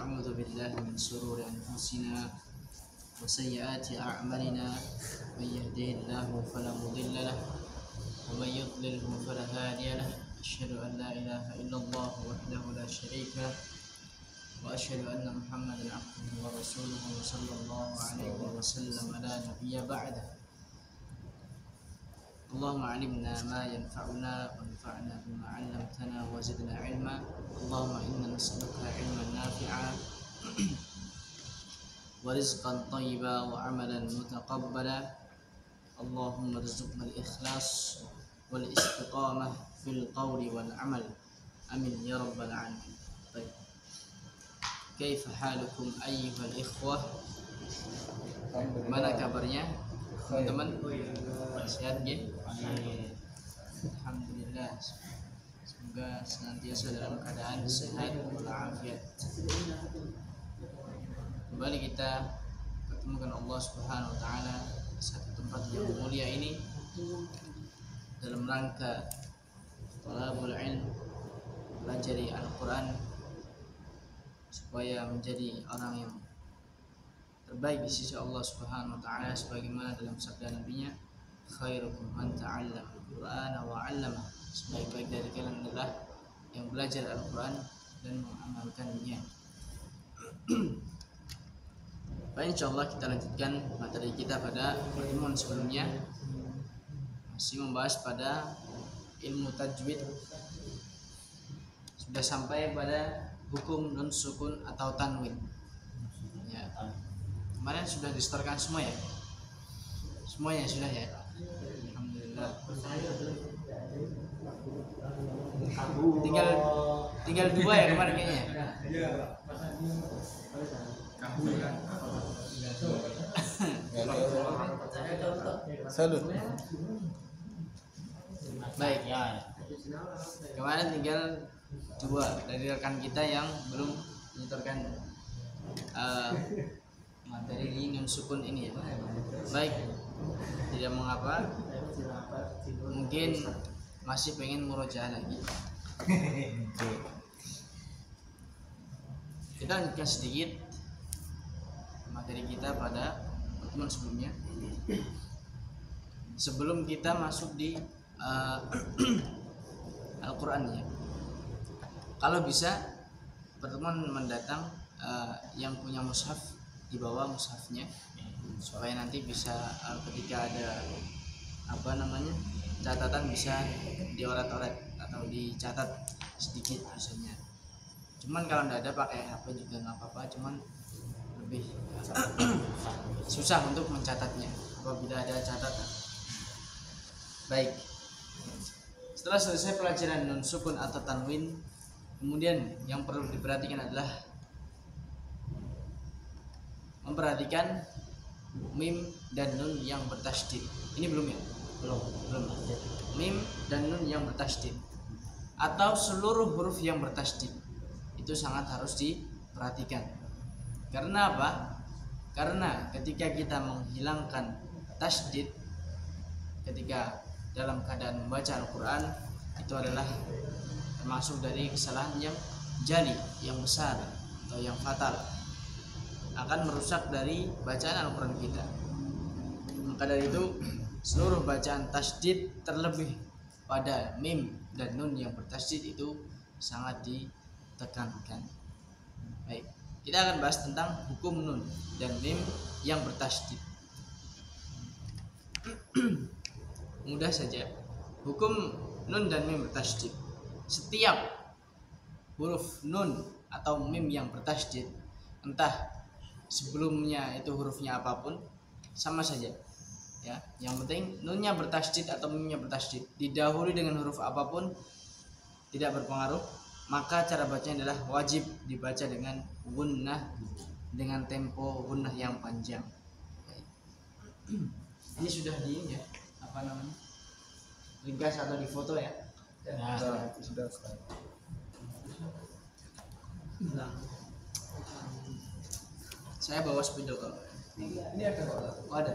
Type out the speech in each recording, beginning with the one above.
ونعوذ بالله من شرور أنفسنا وسيئات أعمالنا من يهده الله فلا مضل له ومن يضلله فلا هادي له أشهد أن لا إله إلا الله وحده لا شريك له وأشهد أن محمدا عبده ورسوله صلى الله عليه وسلم لا نبي بعده اللهم علمنا ما ينفعنا وانفعنا بما علمتنا وزدنا علما اللهم إنا نسألك علما نافعا ورزقا طيبا وعملا متقبلا اللهم ارزقنا الإخلاص والاستقامة في القول والعمل آمين يا رب العالمين. طيب. كيف حالكم أيها الإخوة? Mana kabarnya teman-teman? Sehat ya? Alhamdulillah. Semoga senantiasa dalam keadaan sehat walafiat. Kembali kita bertemu dengan Allah Subhanahu wa taala di satu tempat yang mulia ini dalam rangka thalabul ilm, belajar Al-Qur'an supaya menjadi orang yang terbaik di sisi Allah Subhanahu wa taala sebagaimana dalam sabda Nabi-Nya khairukum man ta'allama al-Qur'ana wa 'allama. Sebaik-baik dari kalian adalah yang belajar Al-Qur'an dan mengamalkannya. Baik, insyaallah kita lanjutkan materi kita pada pertemuan sebelumnya. Masih membahas pada ilmu tajwid. Sudah sampai pada hukum nun sukun atau tanwin. Ya. Kemarin sudah disetorkan semua ya? Semuanya sudah ya? Alhamdulillah. Tinggal dua ya kemarin kayaknya. Salut. Baik ya. Kemarin tinggal dua dari rekan kita yang belum menyetorkan materi di nun sukun ini ya. Baik, tidak mengapa. Mungkin masih pengen murojaah lagi. Kita lanjutkan sedikit materi kita pada pertemuan sebelumnya. Sebelum kita masuk di Al-Quran ya. Kalau bisa pertemuan mendatang yang punya mushaf dibawa mushafnya supaya nanti bisa ketika ada catatan bisa dioret-oret atau dicatat sedikit misalnya. Cuman kalau tidak ada pakai HP juga nggak apa-apa, cuman lebih susah untuk mencatatnya apabila ada catatan. Baik, setelah selesai pelajaran nun sukun atau tanwin, kemudian yang perlu diperhatikan adalah memperhatikan mim dan nun yang bertasydid. Ini belum ya? Belum. Mim dan nun yang bertasydid atau seluruh huruf yang bertasydid itu sangat harus diperhatikan. Karena apa? Karena ketika kita menghilangkan tasydid ketika dalam keadaan membaca Al-Quran, itu adalah termasuk dari kesalahan yang jali, yang besar atau yang fatal, akan merusak dari bacaan Al-Quran kita. Maka dari itu seluruh bacaan tasydid terlebih pada mim dan nun yang bertasydid itu sangat ditekankan. Baik, kita akan bahas tentang hukum nun dan mim yang bertasydid. Mudah saja. Hukum nun dan mim bertasydid. Setiap huruf nun atau mim yang bertasydid, entah sebelumnya itu hurufnya apapun, sama saja ya. Yang penting nunnya bertasydid atau mimnya bertasydid, didahului dengan huruf apapun tidak berpengaruh. Maka cara bacanya adalah wajib dibaca dengan gunnah, dengan tempo gunnah yang panjang. Ini sudah di ya, ringkas atau di foto ya? Nah, sudah. Saya bawa spidol kalau ini ada. Oh, ada.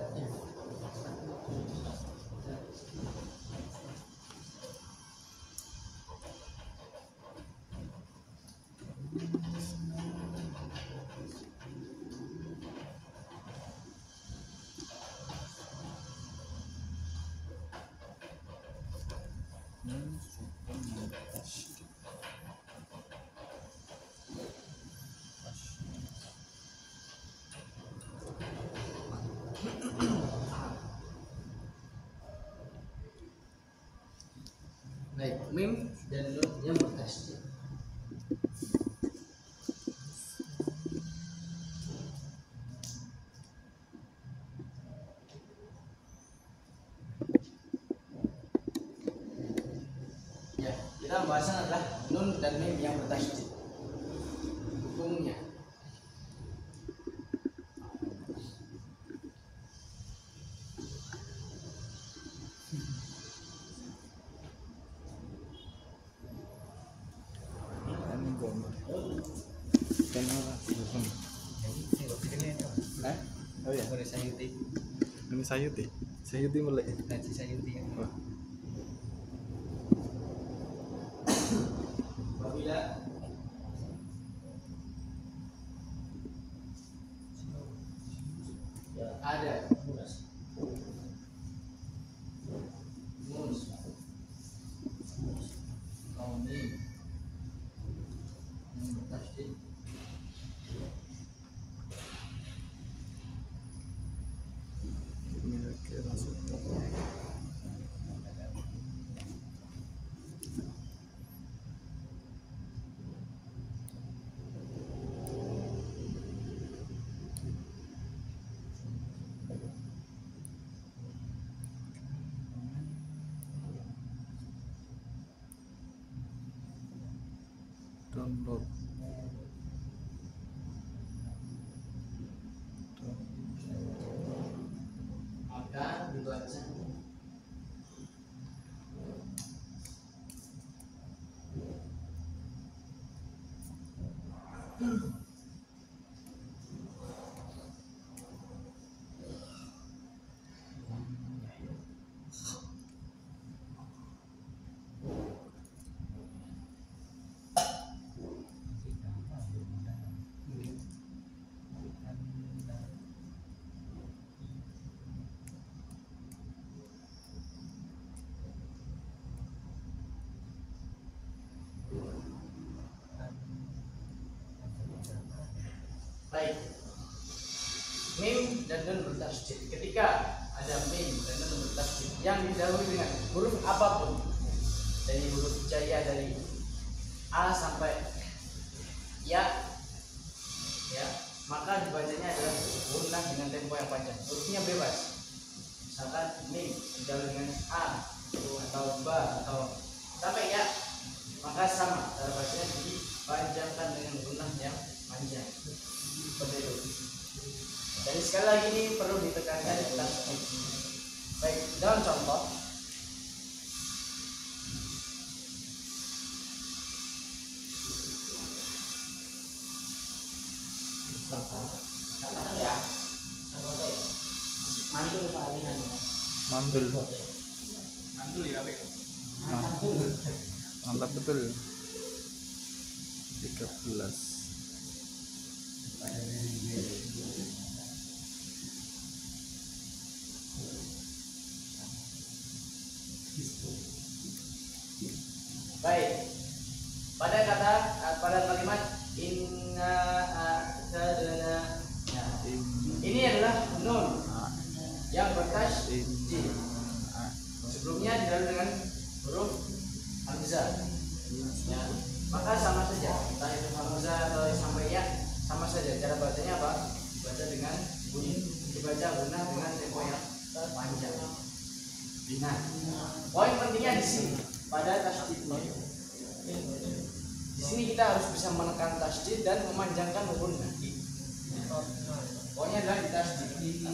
mim dan nun yang bertasydid. Ya, kita pembahasan adalah nun dan mim yang bertasydid. Hukumnya. Oh ya. Boleh sayuti. Ini sayuti. Sayuti melek. Nanti sayuti ya. Wah. Apabila ada mus kaumim yang bertasydid Memiliki rasa download. maka dibaca baik. Mim dan nun bertasydid. Ketika ada mim dan nun bertasydid yang didahului dengan huruf apapun, dari huruf jaya dari A sampai ya, maka dibacanya adalah gunnah dengan tempo yang panjang. Hurufnya bebas. Misalkan mim didahului dengan A atau ba atau sampai ya, maka sama cara bacanya dipanjangkan dengan gunnah yang panjang. Seperti itu. Jadi sekali lagi ini perlu ditekankan tasydid. Baik, dalam contoh ya, mantul palingan. Mantul. Mantul ya, Pak. Mantap betul. 13. Baik. Pada kalimat inna a'tadna. Ya. Ini adalah nun yang bertasydid. Sebelumnya didahului dengan huruf hamzah. Ya. Maka sama saja, entah itu hamzah atau sampai ya, sama saja. Cara bacanya apa? Dibaca dengan bunyi, dibaca gunnah dengan tempo yang panjang. Nah, poin pentingnya di sini pada tasydid ini. Di sini kita harus bisa menekan tasydid dan memanjangkan gunnah. Pokoknya adalah di tasydid,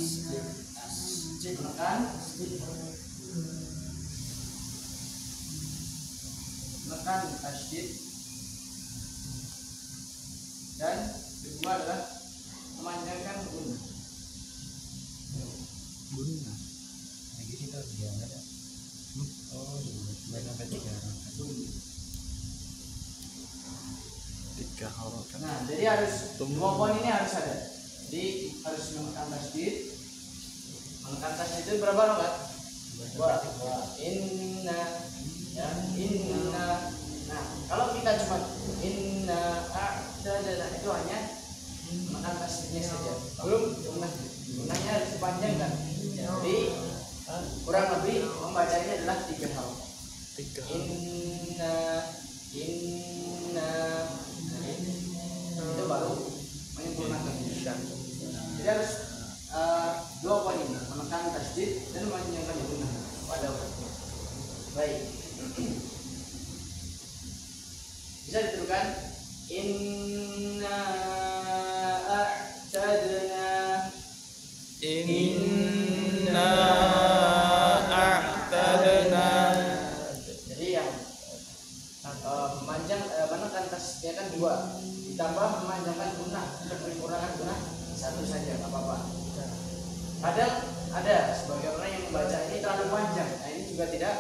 menekan tasydid, dan kedua adalah memanjangkan gunnah. Gunnah. Lagi kita dia enggak ada. Oh, baik sampai 3 orang. 3 harokat. Nah, jadi harus dua poin ini harus ada. Jadi harus menekan tasydid. Menekan tasydid itu berapa harokat? Dua. Inna, ya, inna. Nah, kalau kita cuma inna a'tadna itu hanya menekan tasydidnya saja. Belum gunnahnya harus dipanjangkan. Jadi kurang lebih membacanya adalah 3 harokat. 3 harokat. Inna katakan inna a'tadna. Inna a'tadna. Jadi yang memanjang menekan tasdidnya kan 2, ditambah memanjangkan gunah, menyempurnakan gunah 1 saja, nggak apa-apa. Kadang ada sebagian orang yang membaca ini terlalu panjang, nah ini juga tidak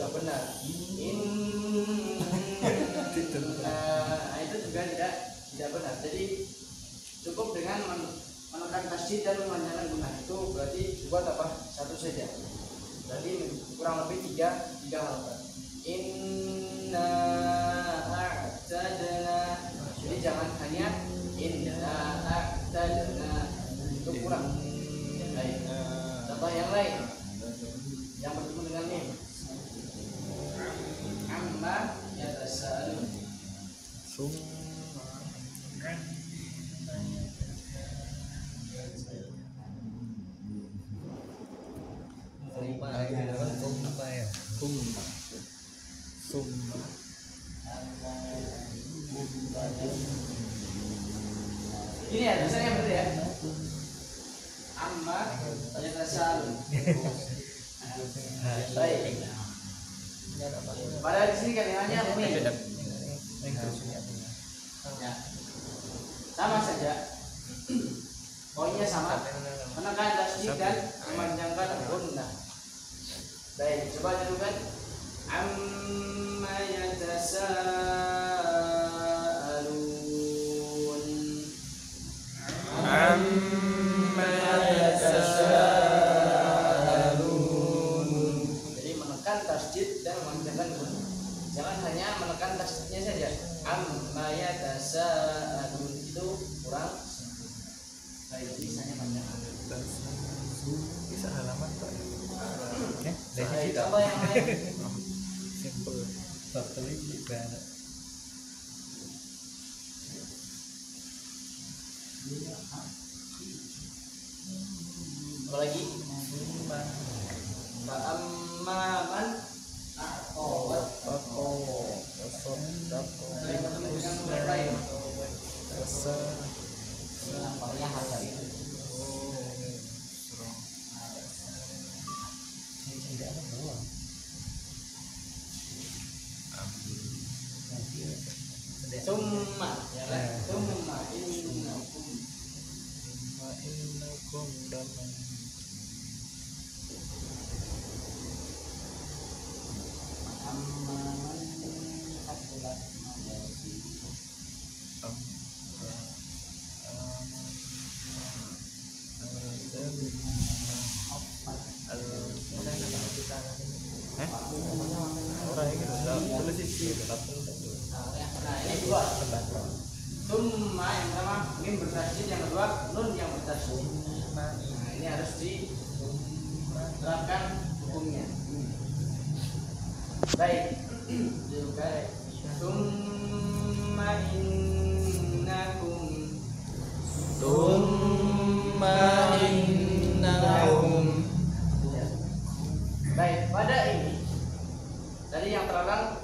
benar. Nah itu juga tidak benar. Jadi cukup dengan menekan tasdid dan memanjangkan gunah, itu berarti buat apa? 1 saja. Berarti kurang lebih 3 halaman. Inna a'tadna. Jadi jangan hanya inna a'tadna, itu kurang. Baik. Contoh yang lain yang bertemu dengan mim. Amma yatasaalun. Summa. Ini ya tulisannya betul ya. Amma yatasaalun. Baik. Padahal di sini kalimatnya mim. Ya. Sama saja. Poinnya sama. Menekan tasdid dan memanjangkan gunnah. Baik, coba jadikan amma yatasaalun. Amma yatasaalun. Jadi menekan tasdid dan memanjangkan gunnah. Jangan hanya menekan tasdidnya saja. Amma yatasaalun itu kurang. Baik, tulisannya panjang. Bisa halaman Pak. Baik, contoh yang lain. Simple. Apa lagi? Amma man a'tawat. Nampaknya hafal itu. Summa ya kan? Summa innakum. Wa innakum daman. Amma man hakulat mawasi. Orang ini tulis isi. Nah ini 2. Summa yang pertama mim bertasydid, yang kedua nun yang bertasydid. Nah ini harus diterapkan hukumnya. Baik. Juga summa innakum. Summa innakum. Baik, pada ini tadi yang terlarang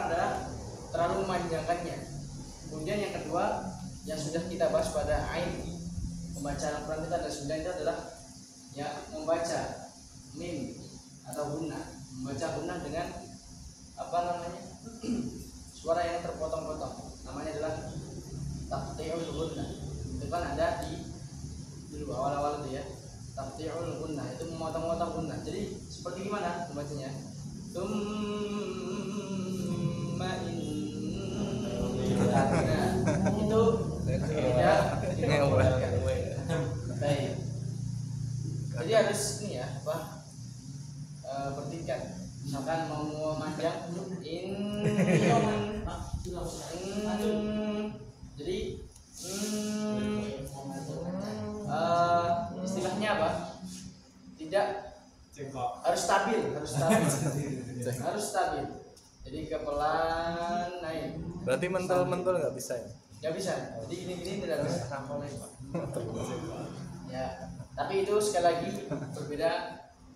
adalah terlalu memanjangkannya. Kemudian yang kedua yang sudah kita bahas pada ain, pembacaan Al-Quran kita ada 9 itu adalah ya membaca mim atau gunnah, membaca gunnah dengan apa namanya suara yang terpotong-potong, namanya adalah taqti'ul gunnah. Itu kan ada di dulu awal-awal itu ya, taqti'ul gunnah itu memotong-potong gunnah. Jadi seperti gimana membacanya? Summa inna itu tidak dibolehkan. Baik. Jadi harus ini ya apa bertingkat. Misalkan mau memanjang jadi istilahnya apa? Tidak harus stabil. Harus stabil. Jadi kepelan naik. Berarti mental nggak bisa ya? Nggak bisa. Jadi gini tidak bisa. Ya. Tapi itu sekali lagi berbeda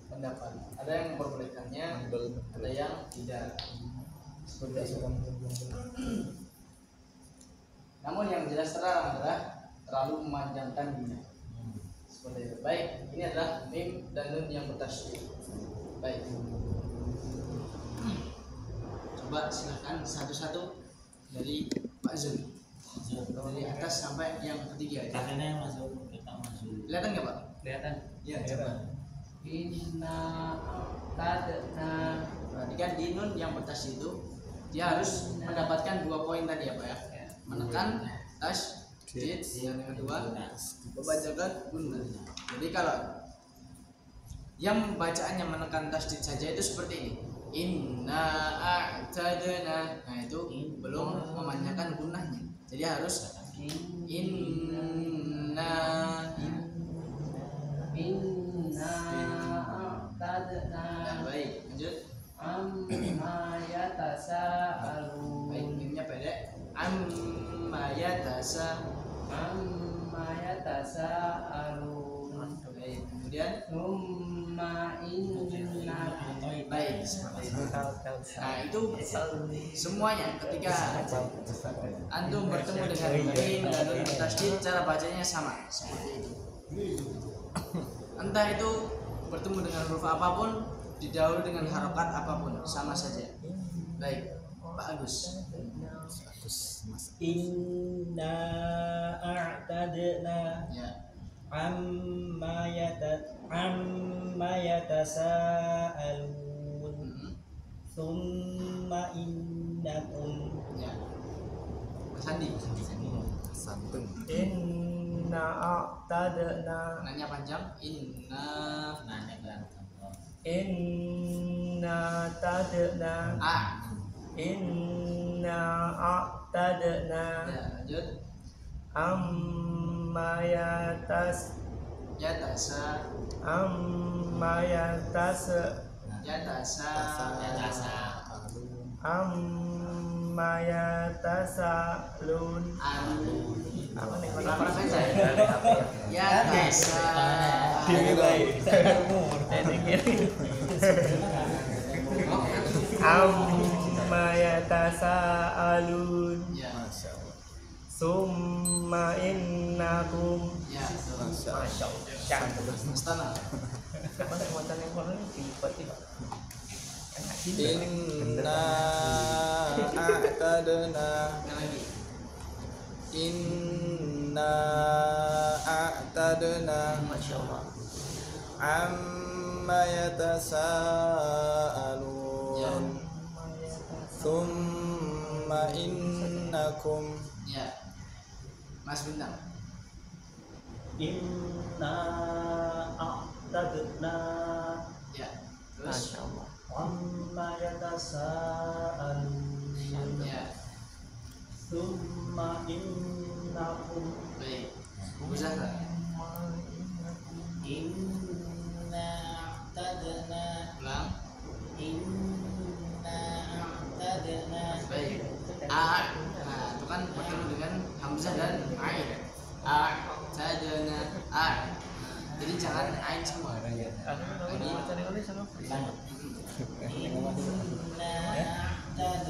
pendapat. Ada yang memperbolehkannya, ada yang tidak. Seperti itu. jelas terlarang adalah terlalu memanjangkan gunnah. Seperti itu. Baik, ini adalah mim dan nun yang bertasydid. Baik. Coba silakan satu-satu dari Pak Zul. Dari atas sampai yang ketiga. Kakaknya yang masuk kita masuk. Kelihatan nggak Pak? Kelihatan. Iya, coba. Inna tadna. Perhatikan di nun yang bertasydid itu dia harus mendapatkan 2 poin tadi ya Pak ya. Menekan tasydid, yang kedua membacakan gunnah. Jadi kalau yang bacaannya menekan tasydid saja itu seperti ini. Inna a'tadna. Nah, itu belum memanjangkan gunnahnya. Jadi harus inna tadna. Nah, baik, lanjut. Amma yatasaalun. Baik, mimnya pendek. Amma yatasaalun. Baik, kemudian Summa inna. baik, seperti itu. Nah, itu semuanya ketika antum bertemu dengan mim dan nun bertasydid, cara bacanya sama seperti itu. Entah itu bertemu dengan huruf apapun, didahului dengan harokat apapun, sama saja. Baik, Pak Agus. Inna a'tadna Ya, amma yatasaalun thumma innakum ya. Mas Andi. santun. Inna a'tadna Nanya panjang. Nanya berantem. Inna tadna Inna a'tadna Ya, lanjut. amma yatasa Yatasa. amma yatasa lun apa nih Apa saja? Yatasa. amma yatasaalun Ya, summa innakum ya. Masya Allah. Astana. Inna a'tadna Yang lagi. Inna a'tadna Masya Allah. amma yatasaalun thumma innakum Ya. Mas Bintang. inna a'tadna Ya. Terus. amma yatasaalun Ya. thumma innakum Baik. Bu Zahra. Inna tadna. Ulang. Inna tadna. Baik. A. Nah, itu kan bertemu dengan hamzah dan ain. A. Tadana. A. Jadi jangan ain semua. Lagi.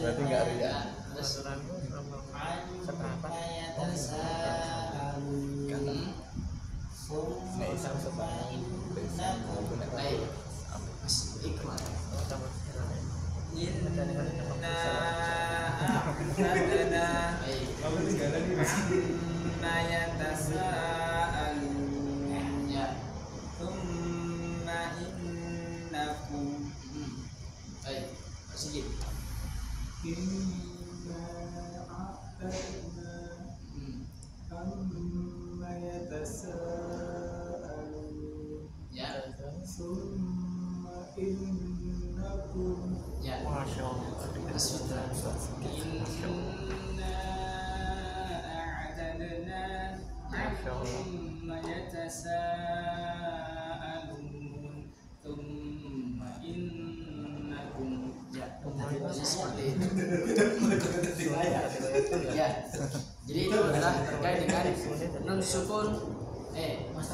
Berarti nggak ada ya? Terus. Baik. Mas Iqbal. Ya. Baik. Pak Sigit. Ya. Ya. Masya Allah. Mas Fitra. Inna a'tadna amma yatasaalun thumma innakum. Ya. Jadi seperti itu. Ya. Jadi itu adalah terkait dengan nun sukun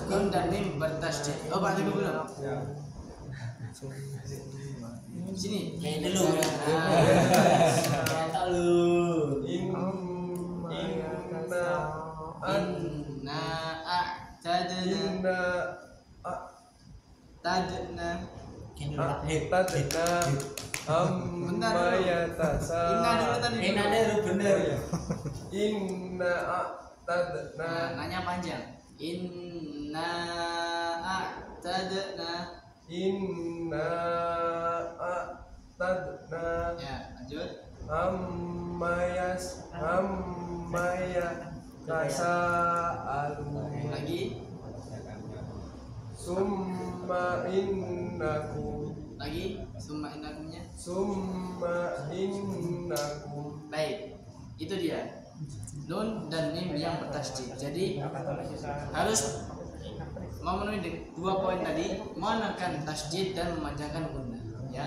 nun dan mim bertasydid. Oh, Pak tunggu dulu. Sini. Ini dulu. Nah. Kata lu. Inna tadna. Tadna amma yatasa. Inna dulu tadi. Inna dulu bener ya. Inna tadna. Nah, nanya panjang. Inna a'tadna. Inna tadna. Ya, lanjut. Amma yatasaalun. Lagi. Summa innakum. Lagi. Summa innakumnya. Summa innakum. Baik. Itu dia. Nun dan mim yang bertasydid. Jadi harus memenuhi 2 poin tadi, menekan tasydid dan memanjangkan gunnah, ya.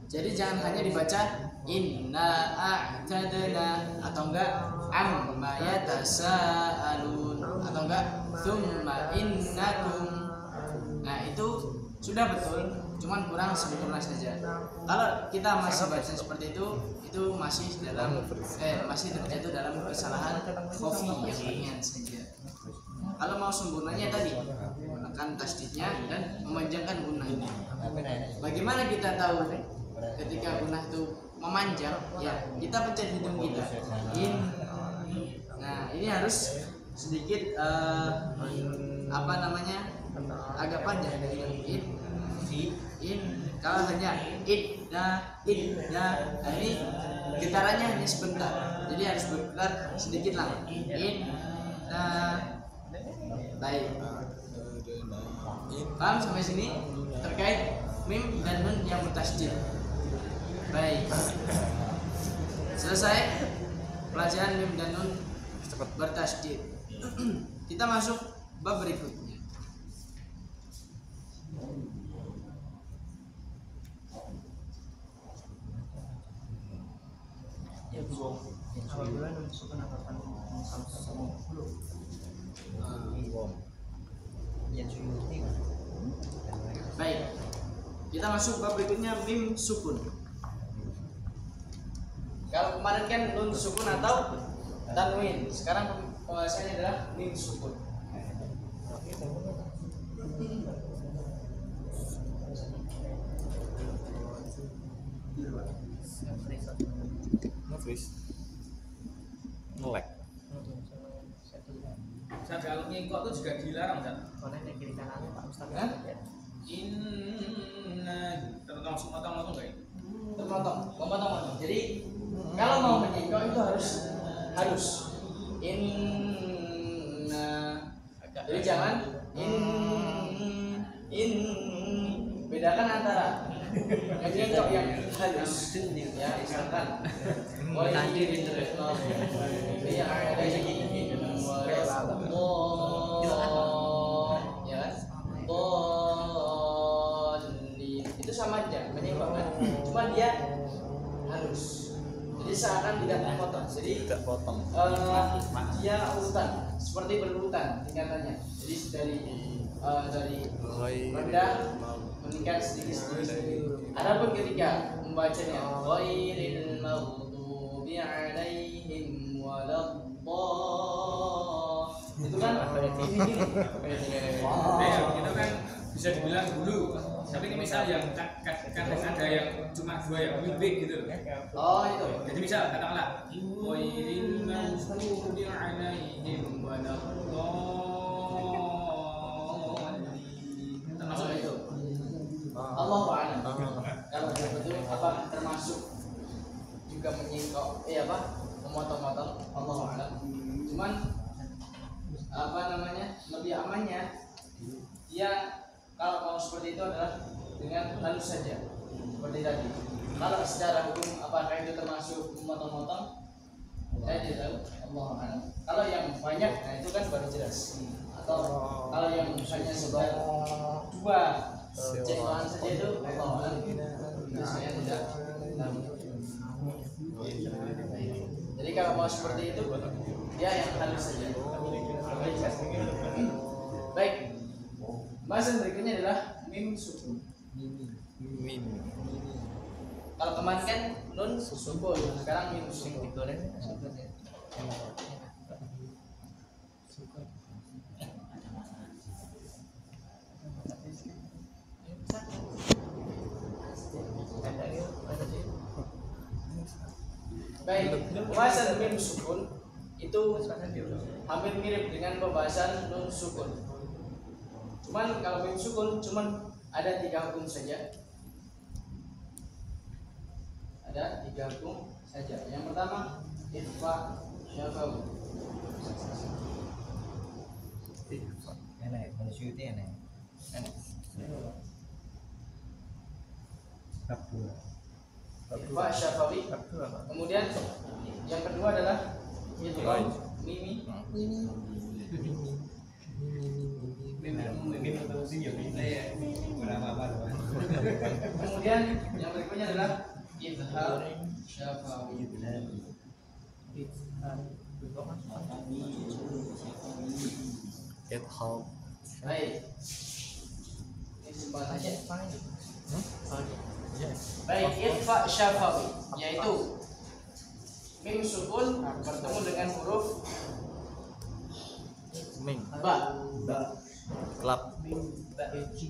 Jadi jangan hanya dibaca inna a'tadna atau enggak amma yatasaalun atau enggak tsumma innakum. Nah, itu sudah betul, cuman kurang sempurna saja. Kalau kita masih baca seperti itu masih masih terjatuh dalam kesalahan khofi yang ringan saja. Kalau mau sempurnanya tadi menekan tasydidnya dan memanjangkan gunnahnya. Bagaimana kita tahu ketika gunnah itu memanjang? Ya, kita pencet hidung kita. Nah, ini harus sedikit agak panjang dari in. Kalau hanya nah ini getarannya hanya sebentar, jadi harus bergetar sedikit lah. Baik, paham sampai sini terkait mim dan nun yang bertasydid. Baik, selesai pelajaran mim dan nun bertasydid. Kita masuk bab berikutnya. Apabila nun sukun akan sama huruf. Baik, kita masuk bab berikutnya, mim sukun. Kalau kemarin kan nun sukun atau tanwin, sekarang pembahasannya adalah mim sukun. Ngelek. Saat kalau ngikut itu juga dilarang, Ustaz. Kiri kanannya Pak Ustaz. Inna terutama semua tamu enggak ya? Memotong. Jadi kalau mau menyingkok itu harus inna. Jadi jangan in bedakan antara menyingkok yang halus, ya, misalkan itu sama aja menyingkok kan, cuma dia halus, jadi seakan tidak terpotong. Jadi Tidak potong. dia urutan seperti berurutan tingkatannya, jadi dari rendah meningkat sedikit. Adapun ketika membacanya ghairil maghdubi alaihim waladdallin, itu kan ini Itu kan bisa dibilang dulu. Tapi ini misal yang kadang ada yang cuma 2 yang lebih gitu loh. oh itu. Jadi misal katakanlah ghairil maghdubi alaihim waladdallin. Termasuk itu. Allahu a'lam. Kalau betul apa termasuk juga menyingkok memotong-motong, Allahu a'lam. Cuman lebih amannya dia kalau mau seperti itu adalah dengan halus saja seperti tadi. Kalau secara hukum apakah itu termasuk memotong-motong, saya tidak tahu, Allahu a'lam. Kalau yang banyak, nah itu kan baru jelas. Atau kalau yang hanya sekedar 2 cengkokan saja itu, Allahu a'lam, itu saya tidak tahu. Jadi kalau mau seperti itu, dia yang halus saja. Baik, bahasan berikutnya adalah mim sukun. Kalau kemarin kan nun sukun, sekarang mim sukun. pembahasan mim sukun itu hampir mirip dengan pembahasan nun sukun. Cuman kalau mim sukun cuman ada 3 hukum saja. Ada 3 hukum saja. Yang pertama ikhfa syafawi. Enak, manusia itu enak. Ikhfa syafawi. Kemudian yang kedua adalah idgham mimi. Kemudian yang berikutnya adalah idhar syafawi. Baik. Ini simpan aja. Baik, ikhfa syafawi yaitu mim sukun bertemu dengan huruf ba. Klap.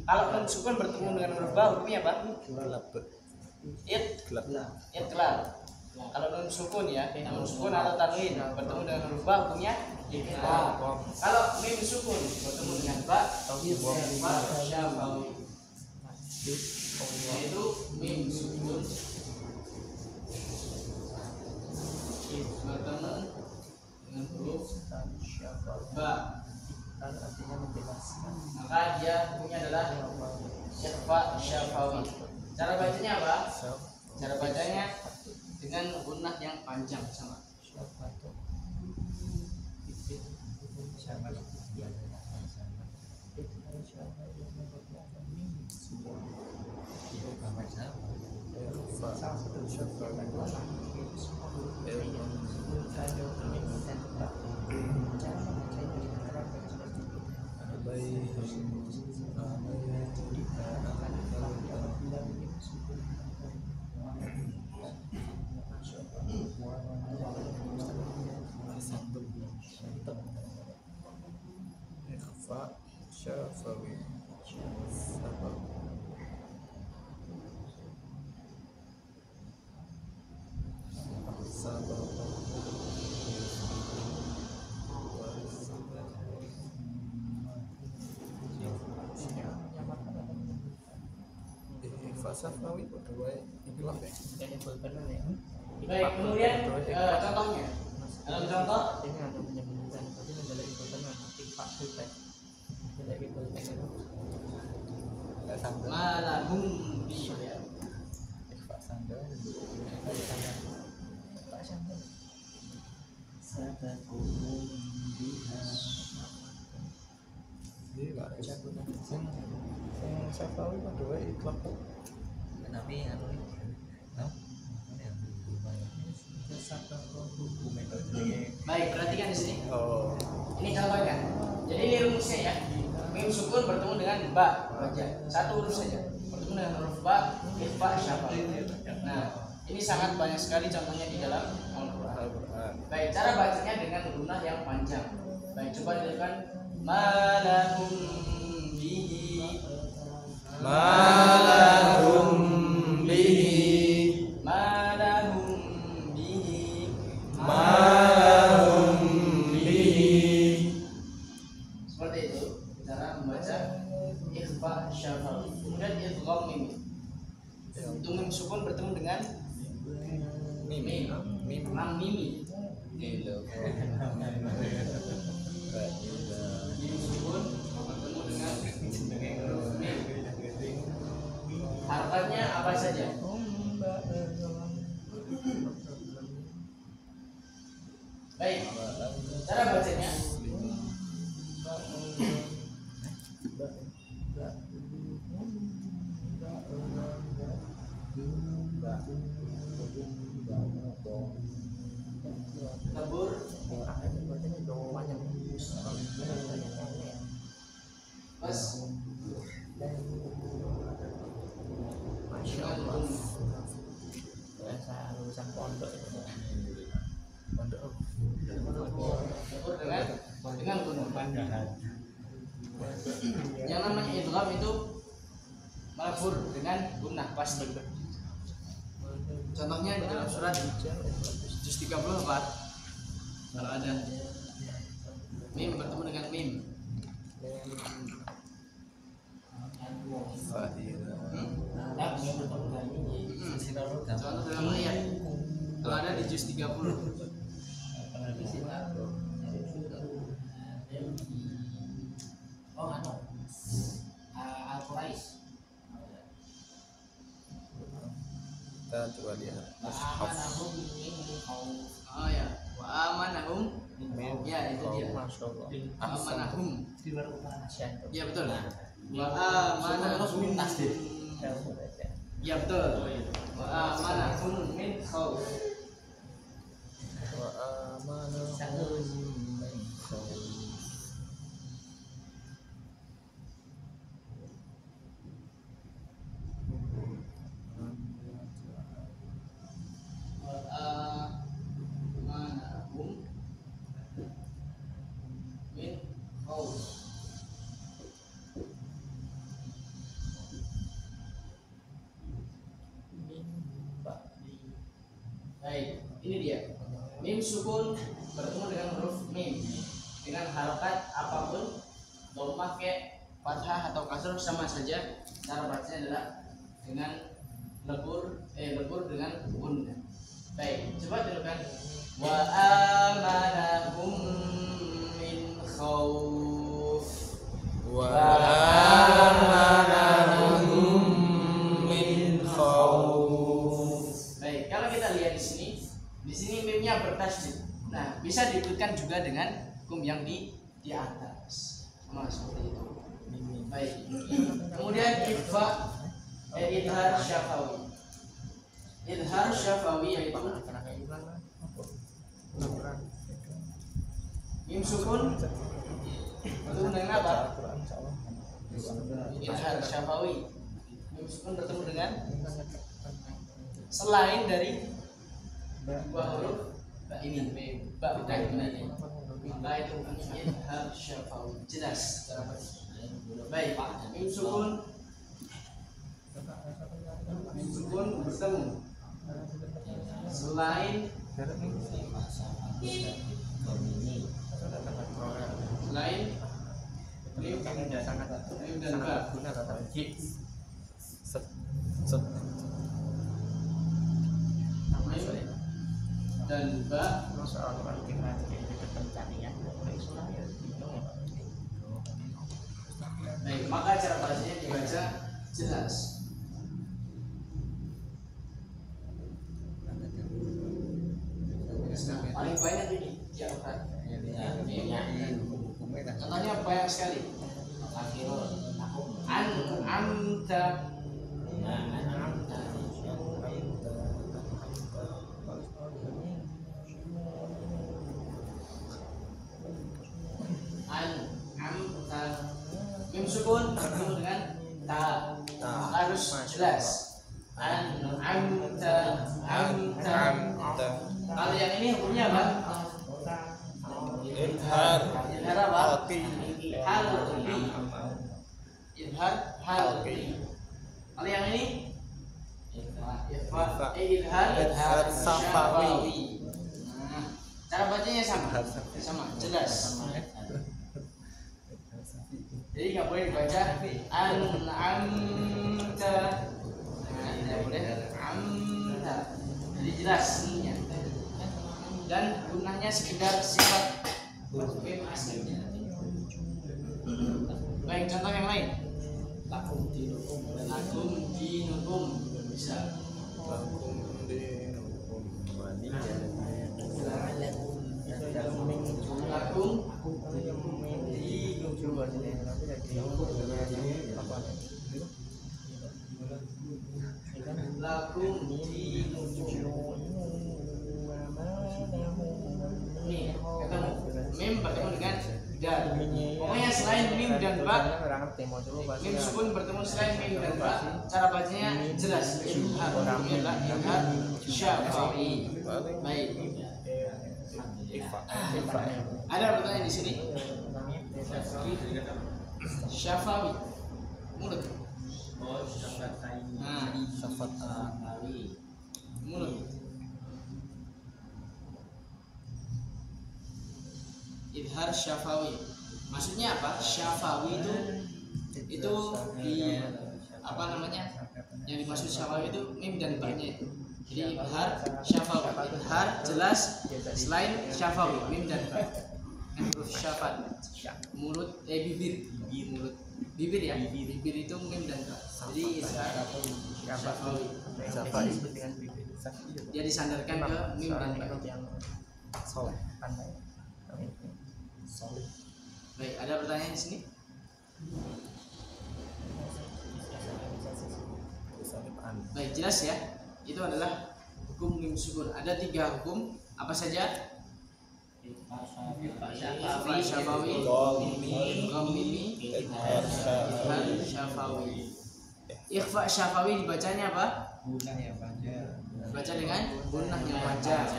Kalau nun sukun bertemu dengan huruf ba hukumnya apa? Itlaq. Nah, kalau nun sukun ya, nun sukun atau tanwin bertemu dengan huruf ba hukumnya itlaq. Kalau mim sukun bertemu dengan ba ikhfa syafawi. Yaitu mim sukun bertemu dengan huruf ba, maka dia hukumnya adalah ikhfa syafawi. Cara bacanya apa? Cara bacanya dengan gunnah yang panjang sama. Syafawi. Syafawi berdua ikhlas ya. Baik, kemudian contohnya. Dalam contoh ini ada menyebutkan tapi menjadi dengan ikhfa sultan. Jadi malahum bi. Ikhfa sandal. Syafawi berdua ikhlas. Nabi anu Baik, perhatikan di sini. Oh. Ini contohnya. Jadi ini rumusnya ya. Mim sukun bertemu dengan ba aja. Satu huruf saja. Bertemu dengan huruf ba, ikhfa syafawi. Nah, ini sangat banyak sekali contohnya di dalam Al-Qur'an. Baik, cara bacanya dengan gunnah yang panjang. Baik, coba dilakukan malahum bihi. Malahum bihi. Malahum bihi. Malahum bihi. Seperti itu cara membaca ikhfa syafawi. Kemudian idgham mim. Itu mim sukun bertemu dengan mim. Mam mimi. Mim sukun bertemu dengan huruf mim. Harapannya apa saja? Baik, cara bacanya lebur pas Masya Allah. Bahasa lulusan pondok itu. lebur dengan gunung. Yang namanya idgham itu melebur dengan gunnah pasti. Contohnya di dalam surat juz 30 apa? Kalau ada mim bertemu dengan mim. Contoh dalam ayat. Kalau ada di juz 30. Oh, Al-Quraish. Kita coba lihat. Amanahum min khauf. Oh ya, wa amanahum. Ya, itu dia. Masya Allah. Amanahum. Di luar Indonesia. Ya betul. Wa amanahum. Ya betul. Wa amanahum min khauf. Wa amanahum min khauf. Wa amanahum min khauf. Baik, ini dia. Mim sukun bertemu dengan huruf mim dengan harokat apapun, dhammah ke fathah atau kasrah sama saja. Cara bacanya adalah dengan lebur dengan gundah. Baik, coba tirukan. Wa amanahum min khauf. Wa amanahum min khauf. Baik, kalau kita lihat di sini mimnya bertasydid. Nah, bisa diikutkan juga dengan kum yang di atas. Sama seperti itu. Baik. Kemudian idhar syafawi. Idhar syafawi yaitu mim sukun bertemu dengan apa? Idhar syafawi. Mim sukun bertemu dengan selain dari dua huruf ini ba bukan ini maka itu idhar syafawi. Jelas cara baca. Baik, mim sukun bertemu selain mim dan ba. Mim dan ba. Baik, maka cara bacanya dibaca jelas. Paling banyak ini di Al-Quran. Contohnya banyak sekali. Amta. Amta. Mim sukun bertemu dengan ta. Harus jelas. Amta. Kalau yang ini hukumnya apa? Idhar. Idhar apa? Halqi. Halqi. Idhar halqi. Kalau yang ini? Idhar safawi. Nah, cara bacanya sama, jelas. Jadi nggak boleh dibaca amta. Nah, tidak boleh amta. Jadi jelas ininya. Dan gunanya sekedar sifat mim aslinya. Baik, contoh yang lain. Lakum dinukum bisa. Lakum dinukum waliyadin. Lakum nih ketemu mim bertemu dengan dal. Pokoknya selain mim dan ba, mim sukun bertemu selain mim dan ba, cara bacanya jelas. Idhar syafawi. Baik. Ada pertanyaan di sini? Syafawi. Mulut. Nah, mulut. idhar syafawi. Maksudnya apa? Syafawi itu di apa namanya? Yang dimaksud syafawi itu mim dan ba-nya itu. Jadi idhar syafawi. Idhar jelas selain syafawi, mim dan ba. Huruf syafat. Mulut bibir. Mulut. Bibir ya. Bibir itu mim dan ba. Jadi idhar syafawi. Dia disandarkan ke mim dan ba. Soleh, pandai. Soleh. Baik, ada pertanyaan di sini? Baik, jelas ya. Itu adalah hukum mim sukun. Ada 3 hukum. Apa saja? Ikhfa syafawi, idgham mimi, idhar syafawi. Ikhfa syafawi dibacanya apa? Baca dengan gunnah yang wajar.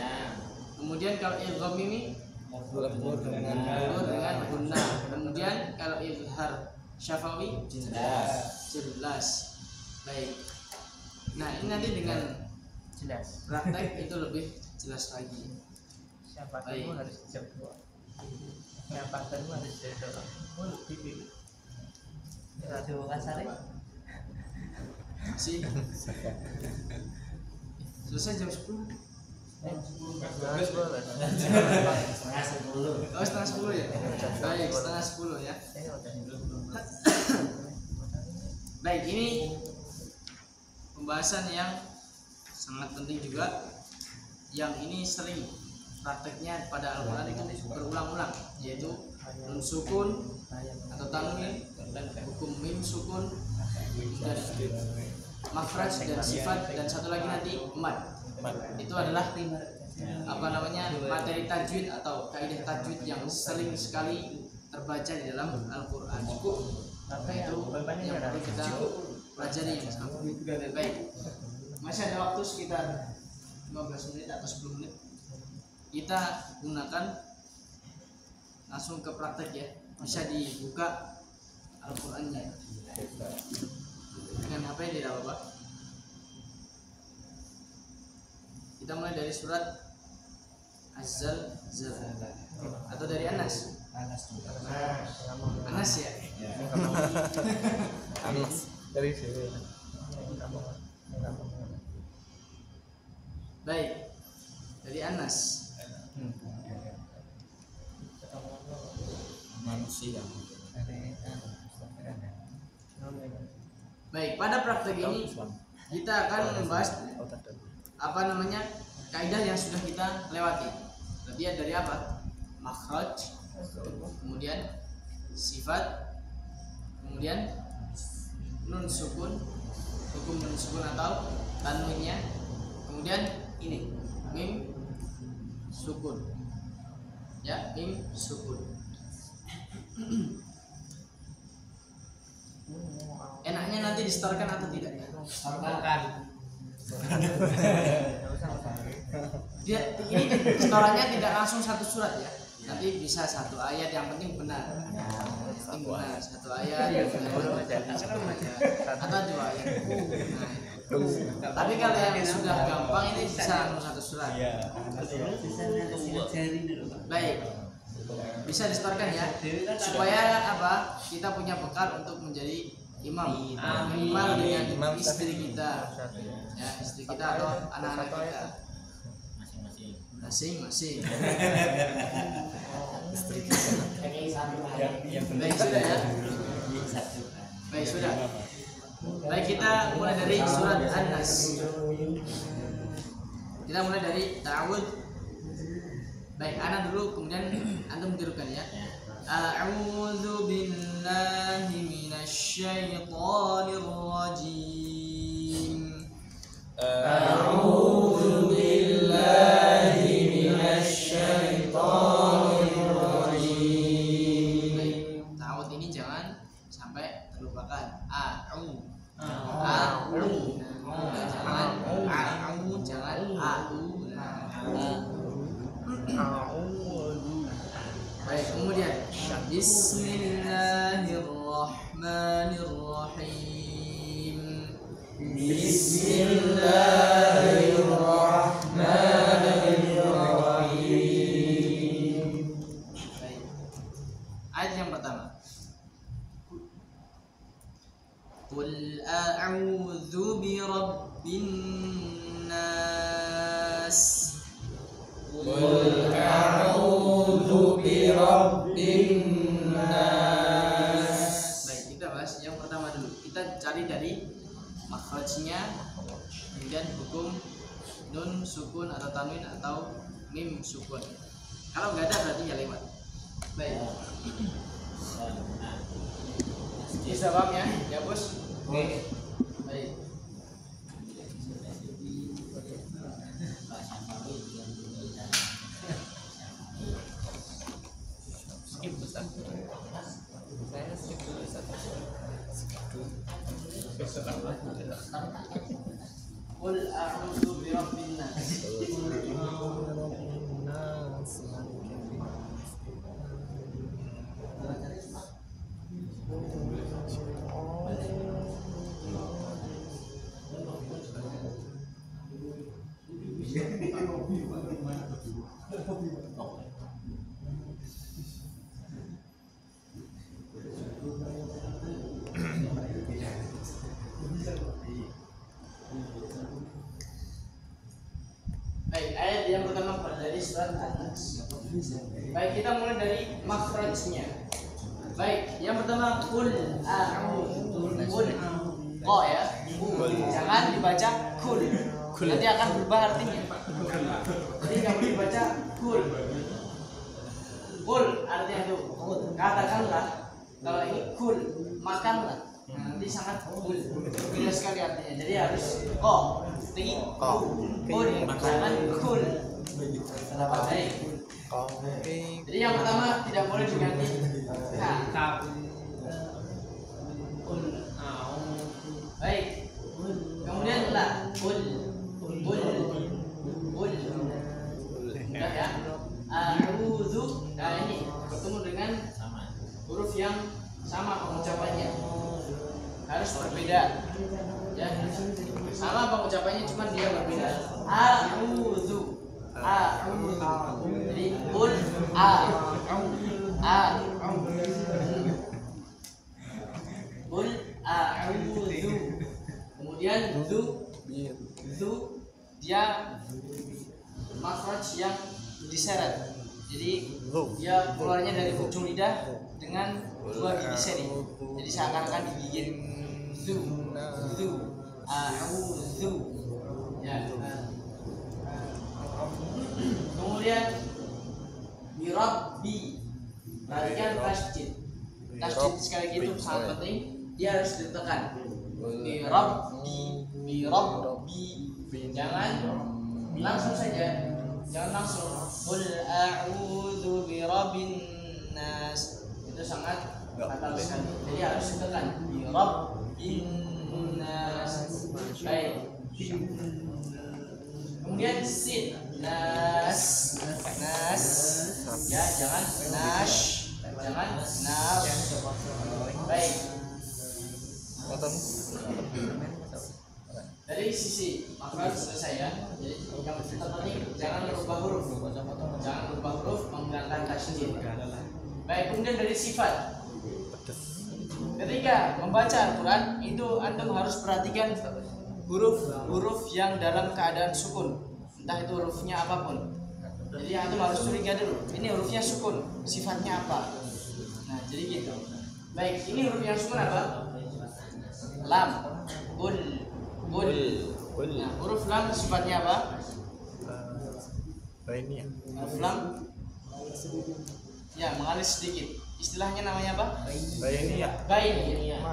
Kemudian kalau idgham mimi Lebur dengan dengan gunnah. Kemudian kalau idhar syafawi jelas. Baik. Nah, ini nanti dengan Jelas. praktek itu lebih jelas lagi. Siapa Baik. tahu harus jam 2. Siapa tahu harus jam 2. Mulut bibir. Radio kasar. Masih selesai jam 10. Oh, setengah 10 ya? Baik, setengah 10 ya. Baik, ini pembahasan yang sangat penting juga. Yang ini sering prakteknya pada Al-Quran itu berulang-ulang, yaitu nun sukun atau tanwin, hukum mim sukun, dan makhraj dan sifat, dan satu lagi nanti mad. Itu adalah apa namanya materi tajwid atau kaidah tajwid yang sering sekali terbaca di dalam Al-Quran. Itu yang perlu kita pelajari yang sama. Baik, masih ada waktu sekitar 15 menit atau 10 menit. Kita gunakan langsung ke praktek ya. Bisa dibuka Al-Qurannya dengan HP tidak apa-apa. Kita mulai dari surat Az-Zalzalah atau dari Anas. Anas ya. Anas dari sini. Baik, dari Anas. Manusia. Baik, pada praktek ini kita akan membahas apa namanya kaidah yang sudah kita lewati. Berarti dari apa? Makhraj, kemudian sifat, kemudian nun sukun, hukum nun sukun atau tanwinnya, kemudian ini mim sukun, ya mim sukun. Enaknya nanti disetorkan atau tidak? Dia ini setorannya tidak langsung satu surat ya. Nanti bisa satu ayat, yang penting benar. Yang penting benar satu ayat, atau 2 ayat. Nah, tapi kalau yang sudah gampang ini bisa langsung satu surat. Baik, bisa disetorkan ya, supaya apa? Kita punya bekal untuk menjadi imam, minimal dengan istri kita, ya istri kita atau anak-anak kita. Masing-masing. Baik sudah ya. Baik sudah. Baik, kita mulai dari surat An-Nas. Kita mulai dari ta'awudz. Baik, ana dulu kemudian antum tirukan ya. A'udzu billahi minasyaitonir rajim. A'udzu billahi minasyaitonir rajim. Baik, ta'awudz ini jangan sampai terlupakan. A'u. Jangan a'u, jangan a'u. Baik, kemudian Bismillahirrahmanirrahim. Bismillahirrahmanirrahim. Baik, Ayat yang pertama. Qul a'udzu birabbin nas. Qul a'udzu birabbin nas. Baik, kita bahas yang pertama dulu. Kita cari dari makhrajnya, kemudian hukum nun sukun atau tanwin atau mim sukun. Kalau nggak ada berarti ya lewat. Baik. Bisa paham ya bos? Oke. Baik. Skip Ustaz. Saya skip dulu Ustaz. Qul a'udzu birabbin nas. Baik, ayat yang pertama dari surat An-Nas. Baik, kita mulai dari makhrajnya. Baik, yang pertama qul a'udzu. Qul ko ya. Jangan dibaca kul. Nanti akan berubah artinya. Jadi kamu dibaca kul. Kul artinya itu katakanlah. Kalau ini kul makanlah. Nanti sangat kul. Beda sekali artinya. Jadi harus ko. Tinggi kul. Jangan kul. Baik. Jadi yang pertama tidak boleh diganti ka. Baik. Kemudian la kul. Sudah ya. A'udzu. Nah ini bertemu dengan huruf yang sama pengucapannya. Harus berbeda. Ya. Sama pengucapannya cuma dia berbeda. A'udzu. Jadi qul qul a'udzu. Kemudian zu dia makhraj yang diseret. Jadi dia keluarnya dari ujung lidah dengan dua gigi seri. Jadi seakan-akan digigit. Zu a'udzu. Ya. Kemudian birabbi. Perhatikan tasjid. Tasjid sekali lagi itu sangat penting. Dia harus ditekan. Birabbi. Jangan langsung saja. Jangan langsung. Qul a'udzu birabbin nas. Itu sangat fatal sekali. Jadi harus ditekan. Birabbin nas. Baik. Kemudian sin nas. Ya, jangan nash. Jangan nas. Baik. Dari sisi makhraj selesai ya. Jadi yang terpenting jangan merubah huruf. Jangan merubah huruf menghilangkan tasydid. Baik, kemudian dari sifat. Ketika membaca Al-Quran itu antum harus perhatikan huruf yang dalam keadaan sukun. Entah itu hurufnya apapun. Jadi antum harus curiga dulu. Ini hurufnya sukun, sifatnya apa? Nah, jadi gitu. Baik, ini huruf yang sukun apa? Lam. Qul. Nah, huruf lam sifatnya apa? Huruf lam ya mengalir sedikit. Istilahnya namanya apa? Baini.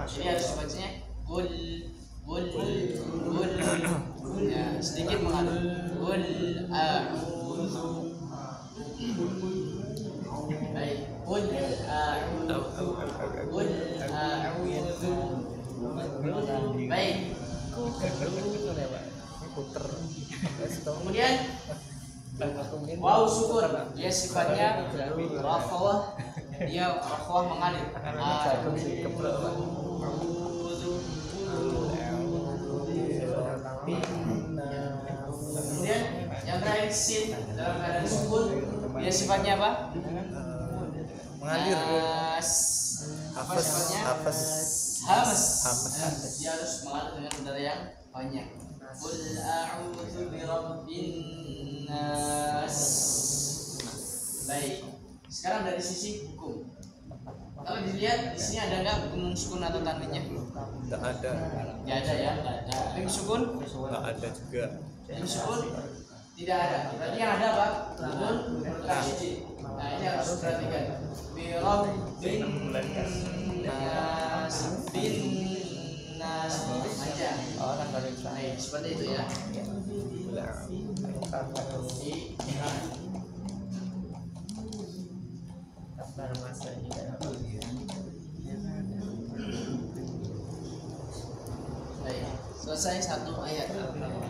Jadi harus dibacanya qul. Ya, sedikit mengalir. Qul a'udzu. Baik. Qul a'udzu. Baik. Kemudian waw sukun, dia sifatnya rakhawah, dia rakhawah mengalir. Kemudian yang terakhir sin dalam keadaan sukun, dia sifatnya apa? Mengalir. Nas. Apa Hafes, sifatnya? hafes. Hamas. Hamas. Dia harus mengalir dengan udara yang banyak. Qul a'udzu birabbin nas. Baik. Sekarang dari sisi hukum. Kalau dilihat di sini ada nggak gunung sukun atau tanwinnya? Tidak ada. Nggak ada ya, nggak ada. Mim sukun? Tidak ada juga. Mim sukun? Tidak ada. Berarti yang ada apa? Nun tasydid. Nah ini harus perhatikan. Birabbin nas bin nas panjang. Baik, seperti itu ya. Baik, selesai satu ayat.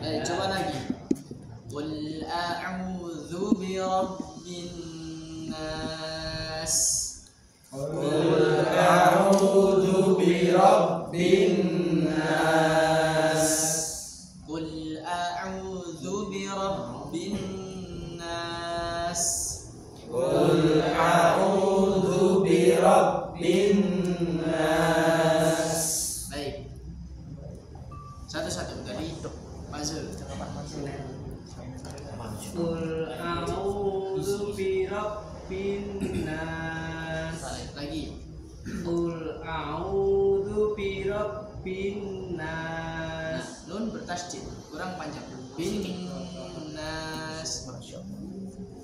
Baik, coba lagi. Qul a'udzu birabbin nas. Qul a'udzu birabbin nas. Qul a'udzu birabbin nas. Qul a'udzu birabbin nas. Baik. Satu-satu dari Pak Zul. Qul a'udzu birabbin nas. Lagi. Qul a'udzu birabbin Nah, nas. nun bertasydid, kurang panjang. Bin nas.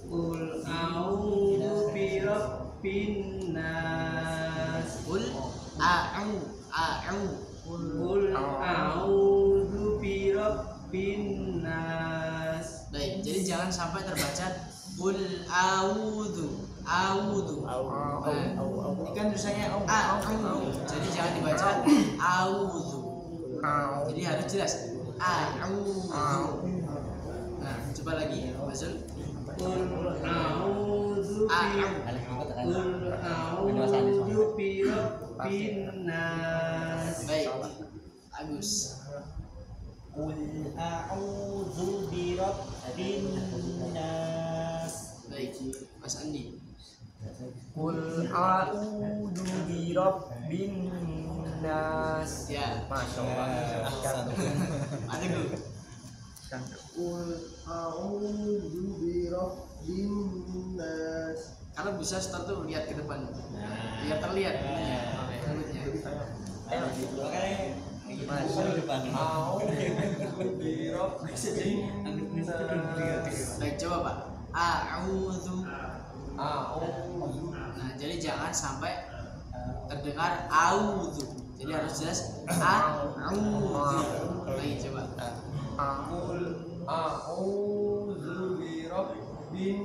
Qul a'udzu birabbin nas. Qul a'u. Qul a'udzu birabbin nas. Baik, jadi jangan sampai terbaca qul a'udzu. Nah, ini kan tulisannya a'u. Jadi jangan dibaca a'udzu. Jadi harus jelas a'udzu. Nah, coba lagi, Mazul. Qul a'udzu birabbin nas. Baik, Agus. Qul a'udzu birabbin nas. Baik, Mas Andi. Qul a'udzu birabbin nas. Ya, Masya Allah. ada dulu. Qul a'udzu birabbin nas. Kalau bisa start tuh lihat ke depan, biar terlihat mulutnya. Baik, coba Pak. A'udzu. Nah, jadi jangan sampai terdengar a'udzu. Jadi harus jelas a'udzu. Lagi coba. Qul a'udzu birabbin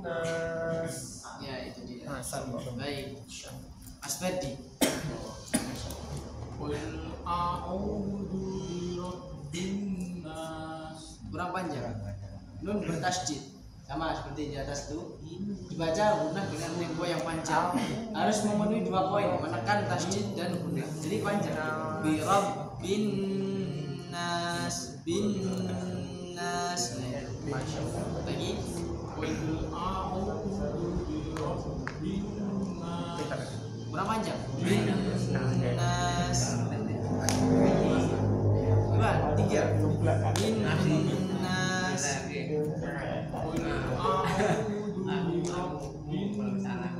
nas. Ya, itu dia. Baik. Mas Ferdi. Qul a'udzu birabbin nas. Kurang panjang. Nun bertasydid. Sama seperti di atas itu, dibaca gunah dengan tempo yang panjang. Harus memenuhi 2 poin, menekan tasydid dan gunah. Jadi panjang. Bi rabbin nas, bin nas. Lagi. Qul a'udzu birabbin nas. Kurang panjang. Bin nas. 2, 3. Bin nas. Qul a'udzu birabbin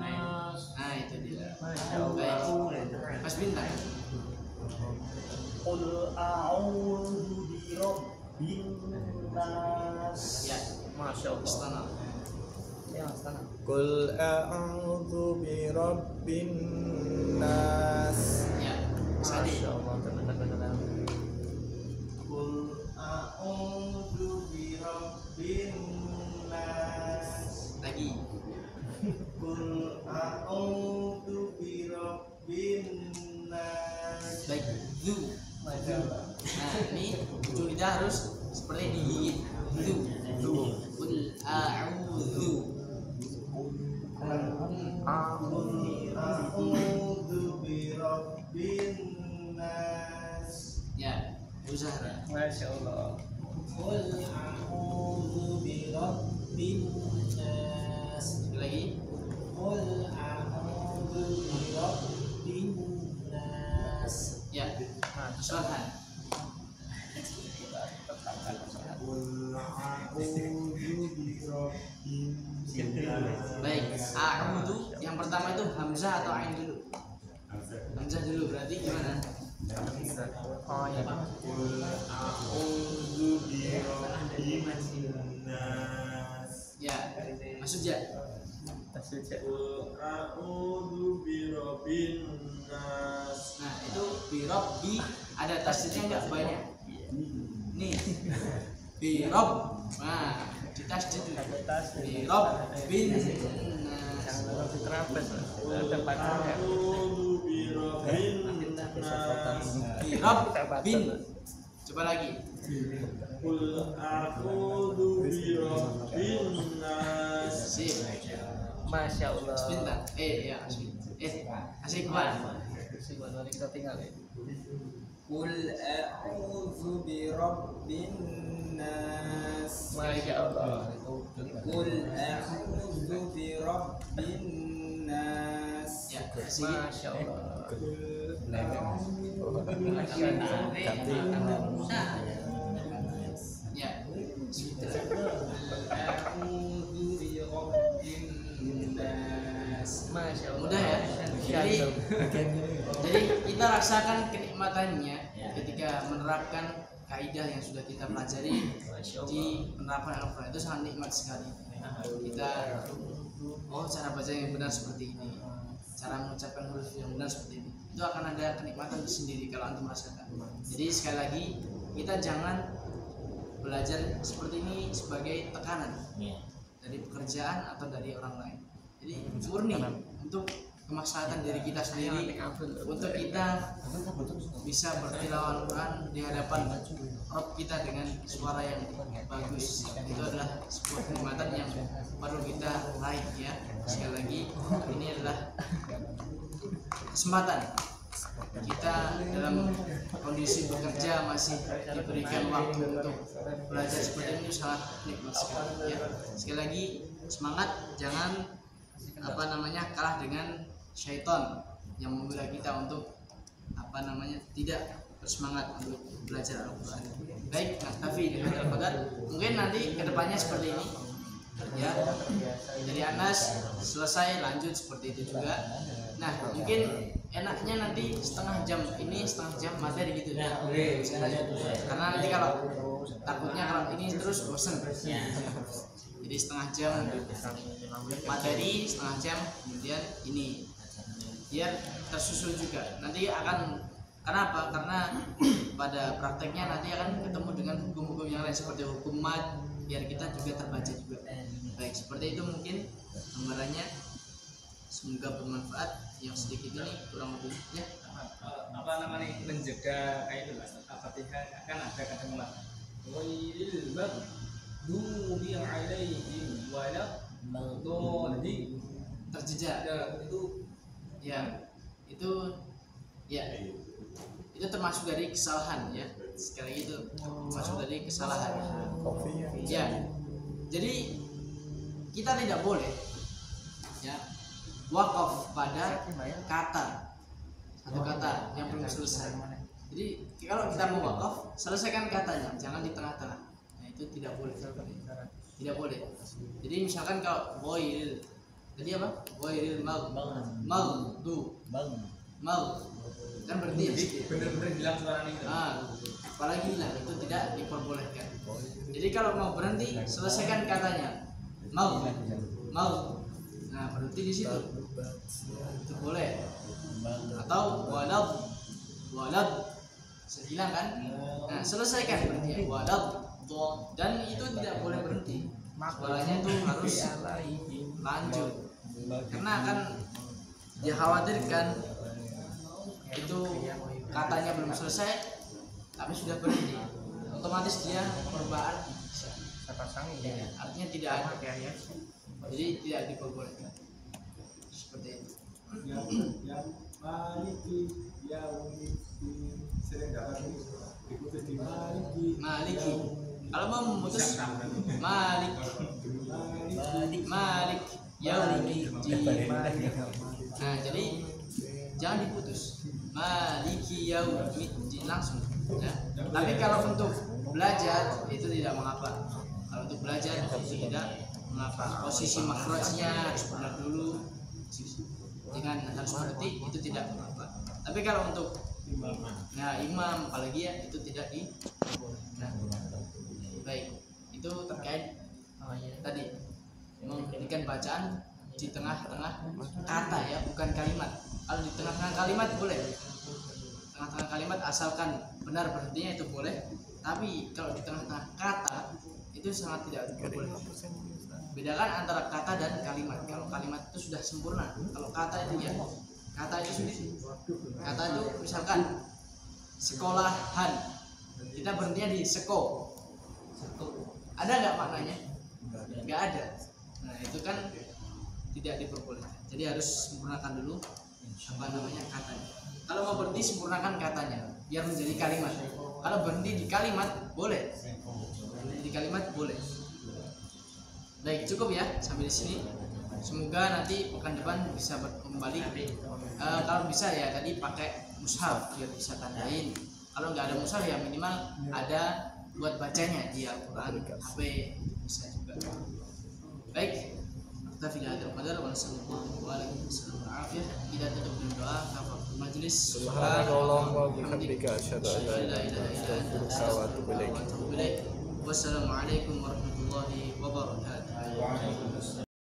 nas. Nah, itu dia. Baik. Mas Bintang. Qul a'udzu birabbin nas. Ya. Masya Allah. Istana. Qul a'udzu birabbin nas. Ya. Sadi. Qul a'udzu birabbin nas. Lagi. Qul a'udzu birabbin nas. Baik. Zu. Nah, ini ujung lidah harus seperti digigit. Zu. Qul a'udzu. A'udzu birabbin nas. Ya. Bu Zahra. Masya Allah. Qul a'udzu birabbin nas. Lagi. Qul a'udzu birabbin nas. Ya, Sohan. Qul a'udzu birabbin nas. Baik, a'udzu yang pertama itu hamzah atau ain dulu? Hamzah dulu, berarti gimana? Oh ya. Qul a'udzu birabbin nas. Ya, masuk ya. Tasjid. Qul a'udzu birabbin nas. Nah, itu birabbi ada tasdidnya enggak banyak? Nih. Birab. Nah, ditasdid dulu. Birabbin nas. Yang lebih terapes. Ada pacarnya. A'udzu birabbin nas. Birabbin. Coba lagi. Qul a'udzu birabbin nas. Sip. Masya Allah. Sebentar. Ya, kasih kuat. Mari kita tinggal ya. Qul a'udzu birabbin nas. Masya Allah. Qul a'udzu birabbin nas. Ya, kasih. Masya Allah. Ya. A'udzu birabbin nas. Masya Allah. Mudah ya. Jadi kita rasakan kenikmatannya ketika menerapkan kaidah yang sudah kita pelajari di penerapan Al-Quran, itu sangat nikmat sekali. Kita cara baca yang benar seperti ini, cara mengucapkan huruf yang benar seperti ini, itu akan ada kenikmatan tersendiri kalau antum rasakan. Jadi sekali lagi kita jangan belajar seperti ini sebagai tekanan dari pekerjaan atau dari orang lain. Jadi murni untuk kemaslahatan diri kita sendiri, untuk kita bisa bertilawah Al-Quran di hadapan Rabb kita dengan suara yang bagus. Itu adalah sebuah kenikmatan yang perlu kita raih ya. Sekali lagi ini adalah kesempatan kita dalam kondisi bekerja masih diberikan waktu untuk belajar seperti ini, sangat nikmat sekali ya. Sekali lagi semangat, jangan kalah dengan syaitan yang menggoda kita untuk tidak bersemangat untuk belajar Al-Quran. Baik, naktafi dengan Al-Qadar. Mungkin nanti kedepannya seperti ini ya. Dari Anas selesai, lanjut seperti itu juga. Nah, mungkin enaknya nanti setengah jam materi gitu ya. Karena nanti takutnya kalau ini terus bosan. Jadi setengah jam materi, setengah jam kemudian ini, biar tersusun juga. Nanti akan, kenapa? Karena pada prakteknya nanti akan ketemu dengan hukum-hukum yang lain seperti hukum mad, biar kita juga terbaca juga. Baik, seperti itu mungkin gambarannya. Semoga bermanfaat. Yang sedikit ini kurang lebihnya menjaga kayak itu Al-Fatihah kan ada kadang ghairil maghdubi alaihim waladdallin terjejak. Itu termasuk dari kesalahan ya. Sekali lagi itu termasuk dari kesalahan ya. Jadi kita tidak boleh ya wakaf pada satu kata yang belum selesai. Jadi kalau kita mau wakaf, selesaikan katanya, jangan di tengah-tengah. Nah, itu tidak boleh. Tidak boleh. Jadi misalkan kalau ghairil, tadi apa? Ghairil maghdu kan berhenti ya. Bener-bener hilang suara itu. Apalagi hilang, itu tidak diperbolehkan. Jadi kalau mau berhenti, selesaikan katanya. Mau. Nah, berhenti di situ. Itu boleh. Atau walad hilang kan? Nah, selesaikan berhenti. Walad dan itu tidak boleh berhenti. Suaranya itu harus lanjut. Karena akan dikhawatirkan itu katanya belum selesai tapi sudah berhenti, otomatis dia perubahan artinya tidak ada, jadi tidak diperbolehkan seperti itu. Yang maliki sering dapat diputus di Maliki. Kalau mau memutus Malik. yaumiddin. Nah, jadi jangan diputus. Maliki yaumiddin langsung. Ya. Tapi kalau untuk belajar itu tidak mengapa. Kalau untuk belajar itu tidak mengapa. Posisi makhrajnya harus benar dulu. Dengan harus berarti itu tidak mengapa. Tapi kalau untuk imam apalagi ya itu tidak di. Nah, baik. Itu terkait tadi memberikan bacaan di tengah-tengah kata ya, bukan kalimat. Kalau di tengah-tengah kalimat boleh. Tengah-tengah kalimat asalkan benar berhentinya itu boleh. Tapi kalau di tengah-tengah kata itu sangat tidak boleh. Bedakan antara kata dan kalimat. Kalau kalimat itu sudah sempurna. Kalau kata itu ya, kata itu sendiri. Kata itu misalkan sekolahan, kita berhentinya di seko. Ada nggak maknanya? Nggak ada. Nah itu kan tidak diperbolehkan. Jadi harus sempurnakan dulu katanya. Kalau mau berhenti sempurnakan katanya biar menjadi kalimat. Kalau berhenti di kalimat boleh. Di kalimat boleh. Baik, cukup ya sampai di sini. Semoga nanti pekan depan bisa kembali. Kalau bisa ya tadi pakai mushaf biar bisa tandain. Kalau nggak ada mushaf ya minimal ada buat bacanya di Al-Quran, HP bisa juga. Baik, kita tidak ada Waalaikumsalam. Kita tutup dengan doa kafaratul majelis. Subhanallah wa bihamdika asyhadu an la ilaha illa anta astaghfiruka wa atubu ilaik. Wassalamualaikum warahmatullahi wabarakatuh.